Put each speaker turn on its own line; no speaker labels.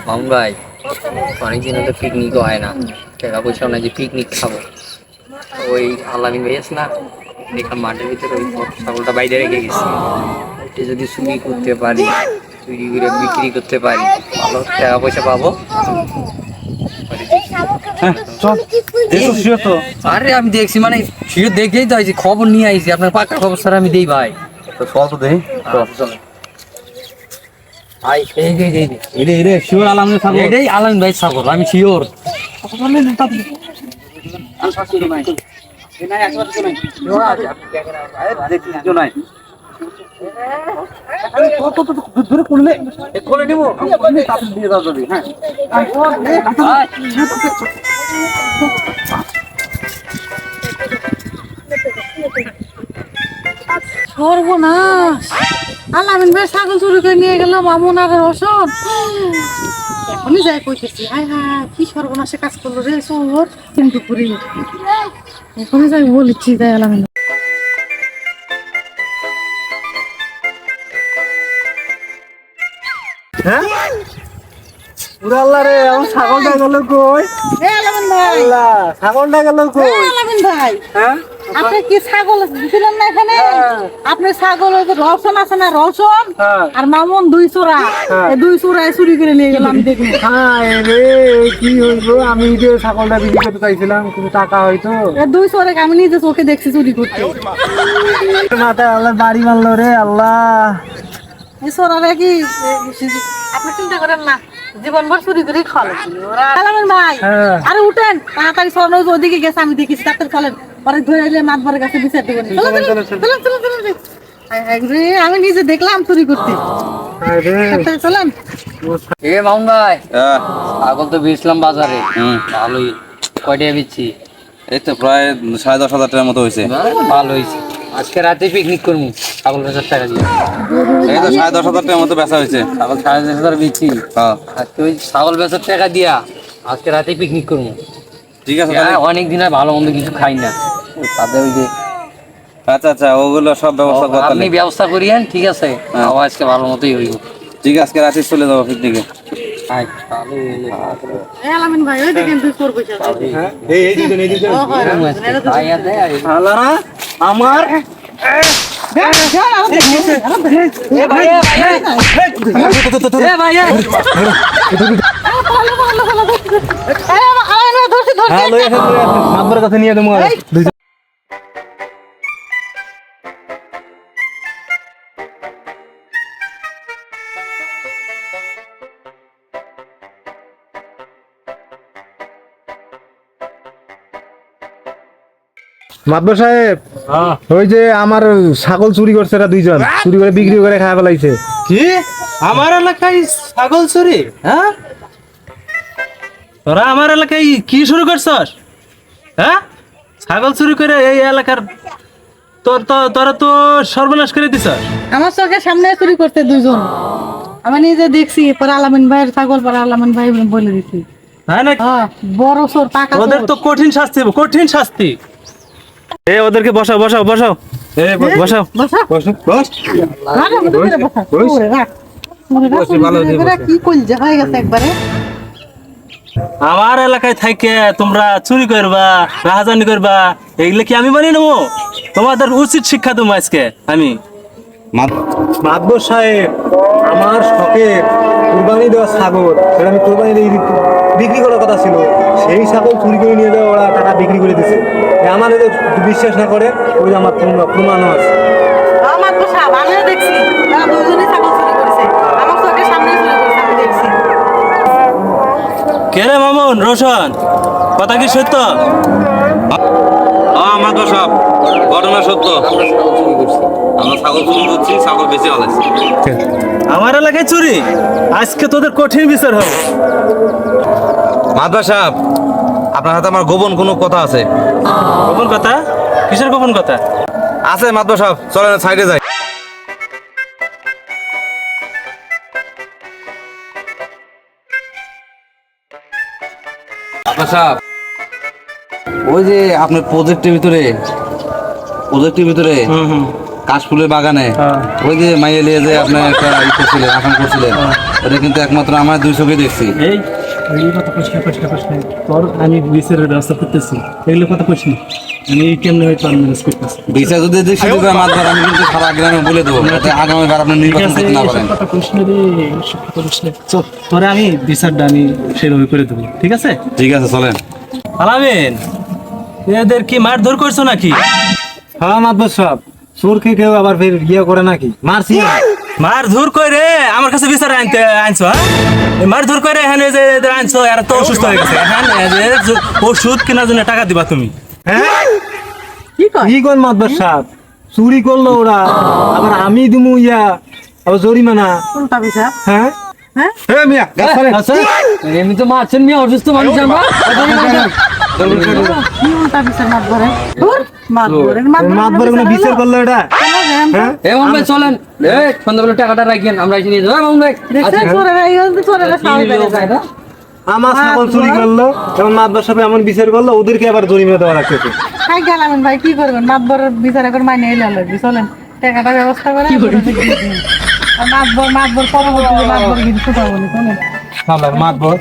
মামুন ভাই, অনেকদিন তো পিকনিকও হয় না, টাকা পয়সাও না যে পিকনিক খাবো। ওই আলামিন ভাই আছে না, দেখলাম মাঠের ভিতরে ওই ছাগলটা বাইরে রেখে গেছি। ওইটা যদি চুরি করতে পারি, চুরি করে বিক্রি করতে পারি, ভালো টাকা পয়সা পাবো। আরে আমি দেখছি, মানে শিও দেখেই তো আইছি, খবর নিয়ে আইছি। আপনার পাক্কা খবর স্যার আমি দেই ভাই।
তো চল তো দেখি
চলেন ভাই,
শিওর
এটাই আলামিন ভাই ছাগল, আমি শিওর।
খুলে নিবো দিয়ে দাও যদি। হ্যাঁ
সর্বনাশ! আলামিন ভাই ছাগল চুরি করে নিয়ে গেল মামুন আর রসন। এখনই যাই কইতেছি, হায় হায় কি সর্বনাশে কাজ করলো রে চোর। কিন্তু পুরি এখনই যাই বলেছি, যাই আলামিন।
আল্লাহ রে, আমার ছাগলটা গেল কই?
এ আলামিন ভাই,
আল্লাহ, ছাগলটা গেল
এ
কই?
আলামিন ভাই,
হ্যাঁ
আপনি কি ছাগল দিছিলেন না এখানে? আপনি ছাগল ওই যে রসন আছে না, রসন
হ্যাঁ।
আর মামুন দুই চোরা, এই দুই চোরাই চুরি করে নিয়ে গেল। আমি দেখি
হায় রে, কি হইব? আমি যে ছাগলটা বিক্রি করতে চাইছিলাম, কিন্তু টাকা হয়তো
এই দুই চোরে আমি নিজে চোখে দেখছি চুরি করতে।
মাথায় আল্লাহ বাড়ি মারলো রে আল্লাহ।
এই চোরারা কি আপনি চিন্তা করেন না, জীবনভর চুরি করে খাওয়া আলামিন ভাই।
হ্যাঁ।
আরে উঠেন তাড়াতাড়ি, চলেন, ওই যে ওদিকে গেছে আমি দেখিস, তাড়াতাড়ি চলেন, পরে ধরে এলে মাতবারের কাছে বিচার দেবেন। চলেন চলেন চলেন চলেন চলেন। আমি নিজে দেখলাম চুরি করতে।
হায় রে।
তাড়াতাড়ি চলেন।
এ মামুন ভাই, ছাগল তো বেচলাম বাজারে, ভালোই। কয়টা বেচছি?
এই তো প্রায় 10,500 টাকার মতো হয়েছে।
ভালো হয়েছে। আজকে রাতে পিকনিক করবো ছাগল বেচার টাকা দিয়ে।
এই তো 10,500 টাকার মতো বেচা হয়েছে।
ছাগল 10,500 বেচছি।
হ্যাঁ
আজকে ওই ছাগল বেচার টাকা দিয়া আজকে রাতে পিকনিক করবো।
ঠিক আছে তাহলে।
অনেকদিন আর ভালো মন্দ কিছু খাই না, তাদের ওই যে
আচ্ছা আচ্ছা, ওগুলো সব ব্যবস্থা করতে
আপনি ব্যবস্থা করিয়েন, ঠিক আছে?
হ্যাঁ।
আবার আজকে ভালো মতোই হইব।
ঠিক আছে, আজকে রাতে চলে যাবো পিকনিকে।
এই আলামিন ভাই, ওই দেখেন দুই চোর বসে আছে।
এই দুজন
ও হয়, এরা তো-
আল্লাহ আমার
আলামিন ভাই, ধরছি ধরছি।
হ্যাঁ, লই আসেন মাতবরের কাছে নিয়ে দেবো। মাতবর সাহেব, ওই যে আমার ছাগল চুরি করছে এরা দুইজন, চুরি করে বিক্রি করে খায় ফেলাইছে।
কি আমার এলাকায় ছাগল চুরি? হ্যাঁ, তোরা আমার এলাকায় কি শুরু করছস? হ্যাঁ, ছাগল চুরি করে এই এলাকার তোরা তো সর্বনাশ করে দিছস।
আমার চোখের সামনে চুরি করতে দুজন, আমি নিজে দেখছি। পরে আলামিন ভাইয়ের ছাগল, পরে আলামিন ভাই বলে দিছি।
হ্যাঁ না,
হ্যাঁ, বড় চোর, পাকা
ওদের
চোর।
তো কঠিন শাস্তি হবে, কঠিন শাস্তি। এ ওদেরকে বসাও বসাও বসাও, বসাও
বসা।
বস
রাখ, আমাদের ঘরে বসা। ওরে রাখ। ওরে রাখ, ওরে রাখ, কি কইলজা হয়ে গেছে একবারে।
আমার এলাকায় থাইকে তোমরা চুরি করবা, রাহাজানি করবা, এগুলো কি আমি মানি নেবো? তোমাদের উচিত শিক্ষা দেবো আজকে আমি।
মাতবর সাহেব, আমার শখে কুরবানি দেওয়া ছাগল, সেটা আমি কুরবানি দিয়ে বিক্রি করার কথা ছিল, সেই ছাগল চুরি করে নিয়ে যাওয়া, ওরা টাকা বিক্রি করে দিছে। আমার যদি বিশ্বাস না করে, ওই যে আমার প্রমাণও আছে।
আমার বসা, আমিও দেখছি। তারা দুজনেই ছাগল চুরি করেছে, আমার চোখের সামনেই চুরি করেছে, আমি দেখছি।
কে রে মামুন, রোশন, কথা কি সত্য?
মাদবা সব ঘটনা সত্য। আমরা ছাগল চুরি করছি, ছাগল বেঁচে ফেলাইছি।
আমার এলাকায় চুরি, আজকে তোদের কঠিন বিচার হবে।
মাদবা সাহেব, আপনার হাতে আমার গোপন কোনো কথা আছে।
গোপন কথা? কিসের গোপন কথা?
আছে মাদবা সাহেব, চলেন সাইডে যাই। মাদবা সাহেব, ওই যে আপনার প্রজেক্টের ভিতরে কাশফুলের বাগানে
হ্যাঁ।
ওই যে মাইয়ে লিয়ে যে আপনি একটা ই করছিলেন আকাম করছিলেন ওটা কিন্তু একমাত্র আমার 2 চোখে দেখছি।
এই কথা প্রশ্ন তোর আমি বিচারের ব্যবস্থা করতেছি, এগুলো কথা প্রশ্ন আমি কেমনে হয়তো ম্যানেজ করতেছি।
বিচার যদি দেখছি মাতবার আমি কিন্তু সারা গ্রামে বলে দেবো যাতে আগামীবার আপনি নির্বাচন করতে না পারেন।
কথা প্রশ্ন রে, এসব কথা প্রশ্ন। চল, তোরে আমি বিচারটা আমি সেভাবে করে দেবো, ঠিক আছে?
ঠিক আছে চলেন।
আলামিন, এদের কি মারধর করছো নাকি?
হ্যাঁ মাতবর সাহেব, চোরকে কেউ আবার ফের ইয়ে করে নাকি? মারছি না।
মারধর করে আমার কাছে বিচার আনছো? হ্যাঁ, মারধর করে এখানে যে এদের আনছো এরা তো অসুস্থ হয়ে গেছে, এখানে এদের ওষুধ কেনার জন্য টাকা দিবা তুমি।
হ্যাঁ
কি কয়
কি কোন মাতবর সাহেব, চুরি করলো ওরা, আবার আমি দিমু ইয়া আবার জরিমানা।
উল্টা বিচার
হ্যাঁ
হ্যাঁ
হ্যাঁ মিয়া গাছ ছাড়েন।
এমনি তো মারছেন মিয়া, অসুস্থ মানুষ আমরা।
কি উল্টা বিচার মাতবরে মাতবরের
মাতবরে কোনো বিচার করলো এটা? হ্যাঁ
এ মামুন ভাই চলেন, এই সন্ধ্যাবেলা টাকাটা রাখেন, আমরা এসে নিয়ে যাবো। মামুন ভাই
আমার ছাগল চুরি করলো, যেমন মাতবর সাহেব এমন বিচার করলো, ওদেরকে আবার জরিমানা দেওয়া লাগতেছে।
খাই গেলাম ভাই কি করবেন মাতবরের বিচার এখন মাইনে এলে লাগবে চলেন টাকাটা ব্যবস্থা করে মাতবর পরবর্তীতে মাতবর কিন্তু শুকাবো চলেন
মাতবর